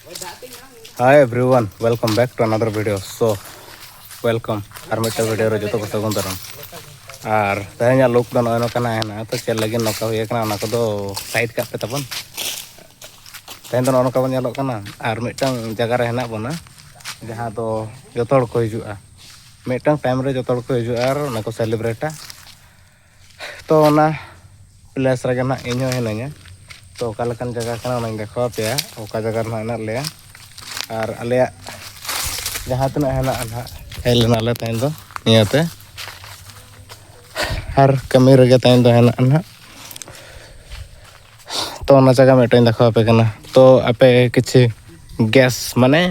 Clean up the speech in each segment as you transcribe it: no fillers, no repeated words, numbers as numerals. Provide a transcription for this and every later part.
Hi everyone, welcome back to another video. So, welcome. Armita video रे जो तो कुछ गुन तरम. आर तहnya look तो नॉइनो करना है ना तो चल लगे नौका हुई करना ना को तो साइड का पे तबन. तहन तो नॉइनो का बन जालो करना. आर मिटंग जगह रहना बना. जहाँ तो जो तोड़ को हिजुआ. मिटंग टाइम रे जो तोड़ को हिजुआ आर ना को सेलिब्रेटा. तो ना प्लेस रे करना इन्हों है नया. तो कल कन जगह करना ना देखो पे है. ओका जगह ना इन्हें ले. आर अलिया जहाँ तना है ना हेल नाले तहन दो नियाते हर कमी रगे तहन दो है ना तो ना जगह मिटन देखो पे करना तो आपे किछि गैस माने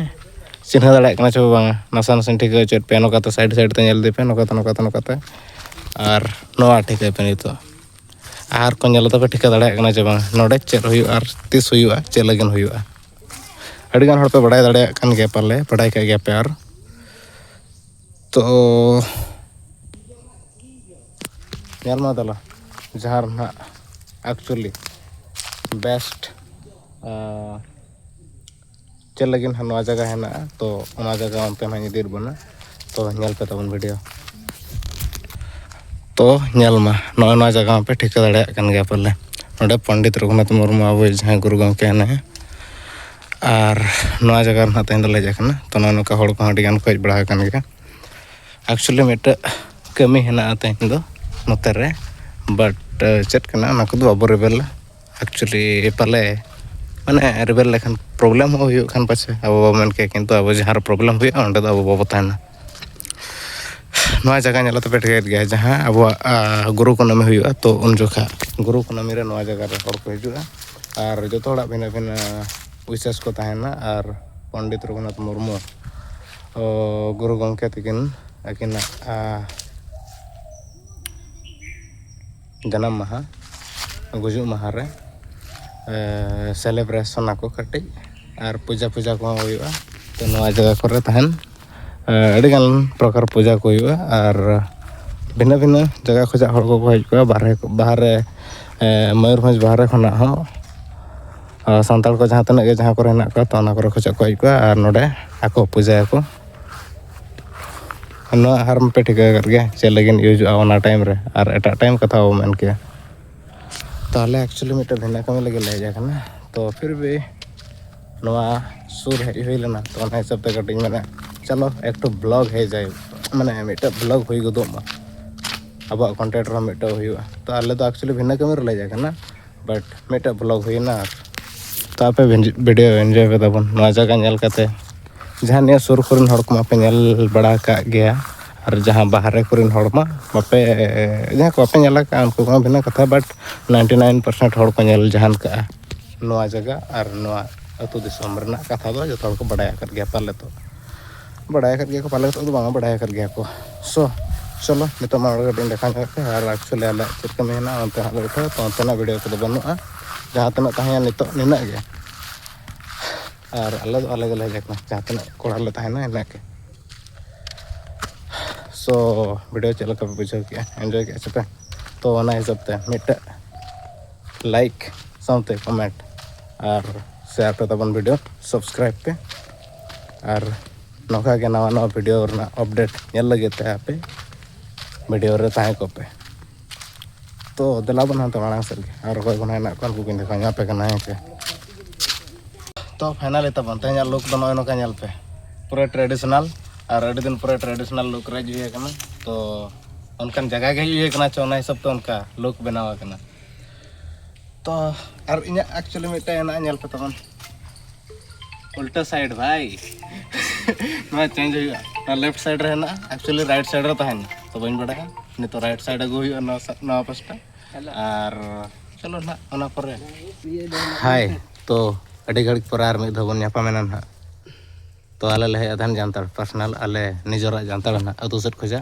चिन्ह दाड़े करना चो बांगा नासा नासा ठीक है चेट पे नोका तो साइड साइड ते नेल दिपे नोका ते आर नोआ ठीक है पे नितो आर को नेल तो पे ठीक दाड़े करना चो बांगा नोडे चेट हुयु आर तिस हुयुआ चे लगन हुयुआ अड़िगान हड़ पे बड़ाई दाड़े कान गया पाले बड़ाई का गया पे आर तो यार मादला जहाँ ना एक्चुअली बेस्ट चल लगिन नवा जगह है ना तो ओना जगह हम पे मैं दिर बना तो नेल पे तबन वीडियो तो नेल मा नवा जगह पे ठीक दाड़े कान गया पाले नोडे पंडित रघुनाथ मुर्मू अब जहाँ गुरु गंके है आर नवा जगह ना तेन ले जाकना तो नौका हड़ को हड़ी गान को बड़ा कान गया एक्चुअली मिट कमी है ना तेन दो नोते रे बट चेक करना ना को बाबू रिबेल एक्चुअली पाले माने रिबेल लेखन प्रॉब्लम हो खान पाचे अब मन के किंतु अब जहाँ प्रॉब्लम हुई अंडे अब बाबू तहना नवा जगह नेला तो पे ठीक गया जहाँ अब गुरु कुनामी हुआ तो उन जोखा गुरु कुनामी रे नवा जगह रे हड़ को हिजुआ आर जो थोड़ा भिना भिना विशेष को तहना are Pandit Raghunath Murmu Guru गंके तकिन akin जन्म माहा गुजु माहा रे सेलिब्रेशन को कटी आर पूजा पूजा को हुआ तो नवा जगह करे तहन अड़ीगान प्रकार पूजा को हुआ आर भिन्न भिन्न जगह खोजा हड़ को हजूआ बाहरे मयूरभंज बाहरे खना हो सानताड़ को जहाँ तक जहाँ को हेना को तो खोजा को हजूआ आर नोडे आको पूजा को हर पे ठीक कर चल लगिन यूजुआ टाइम रे आर एटा टाइम कथा वो मन के ताले एक्चुअली मिट भिना कमी लगे ले जाना तो फिर भी नवा सुर हेज हुई लेना तो हिसाब से कटिंग मैंने चलो एक तो ब्लॉग है जाए माने मिट ब्लॉग हुई गदोमा अब कंटेंट रो मिट हुआ तो आले तो एक्चुअली भिना कमी ले जाना बट मिट ब्लॉग हुईना तो आपे वीडियो एंजॉय पे तबन नवा जगह नेल कते जहाँ ने सुर खुरन हड़ को मापे नेल बड़ा का गया और जहाँ बाहर खुरन हड़ मा मापे जहाँ को आपे नेला का उनको को भिना कथा बट 99% हड़ को नेल जहान का नवा जगह और नवा अतु दिसम रना कथा दो जो हड़ को बड़ा कर गया पाले तो बड़ा कर गया को पाले तो बांगा बड़ा कर गया को सो चलो नितो माड़ गटिन देखा के और एक्चुअली आले चित में ना अंत हाल उठा तो अंतना वीडियो को बनुआ जहाँ तना तहया नितो निना गया और अलग अलग ले जाकना जहाँ तना कोड़ा ले तहना इना के सो वीडियो चल का बुझाव किया एंजॉय किया चपे तो ओना हिसाब ते मिट लाइक साउंड कमेंट और शेयर पे तबन वीडियो सब्सक्राइब पे और नौका के नवा नवा वीडियो रना अपडेट नेल लगे ते आपे वीडियो रे ताहे को पे तो दिला बना तो मांग सर के और कोई बना ना कोन को देखा यहाँ पे करना है के तो फाइनल तबन तेज लुक दो नौका नेल पे पूरा ट्रेडिशनल और अड़ी दिन पूरा ट्रेडिशनल लुक रे जुए कना तो उनकान जगह के जुए कना चो हिसाब तो उनका लुक बनावा कना तो और इना एक्चुअली मिटे ना नेल पे तबन उल्टा साइड भाई ना चेंज हुआ लेफ्ट साइड रे ना एक्चुअली राइट साइड रे तहन तो बन बड़ा नि तो राइट साइड अगु हुआ नवा पास्टा और चलो ना ओना पर हाय तो अड़ी घड़ी पर आर मिद धबन यापा मेना ना तो आले ले अधान जानताड़ पर्सनल आले निजरा जानताड़ ना अतु सेट खोजा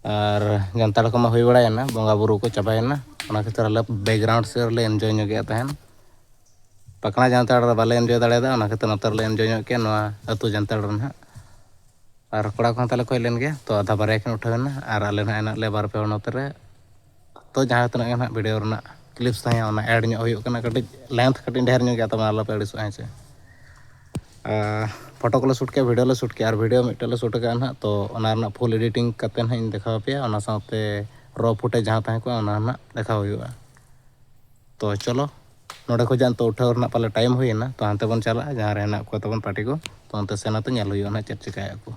और जानताड़ को मा हुई बड़ा ना बंगा बुरु को चाबायना ओना खातिर आले बैकग्राउंड से ले एंजॉय ᱧᱚᱜ तहन पकना जानताड़ बाले एंजॉय दाड़ेदा ओना खातिर नतर ले एंजॉय ᱧᱚᱜ के नवा अतु जानताड़ ना और कड़ा को ताले कोई लेन गया तो आधा बारे किन उठावेना और आले ना एना ले बार पे नोते रे तो जहाँ तना ना वीडियो रना क्लिप्स ताया ओना ऐड ᱧᱚᱜ हुई कना कटी लेंथ कटी ढेर ᱧᱚᱜ गया तो आलो पे अड़िसो है फ़ोटो को शूट किया वीडियो ले शूट किया और वीडियो मिट्टे ले शूट का तो फुल एडिटिंग करते ना इन देखा पे साथे रॉ फुटेज जहाँ तहन को देखा हुआ तो चलो नोड़े खोजा तो उठाव पाले टाइम हुईना तो हानते बन चला जहाँ रे हेना को तबन पार्टी को तो अंते सेना तो चेक चिकाया को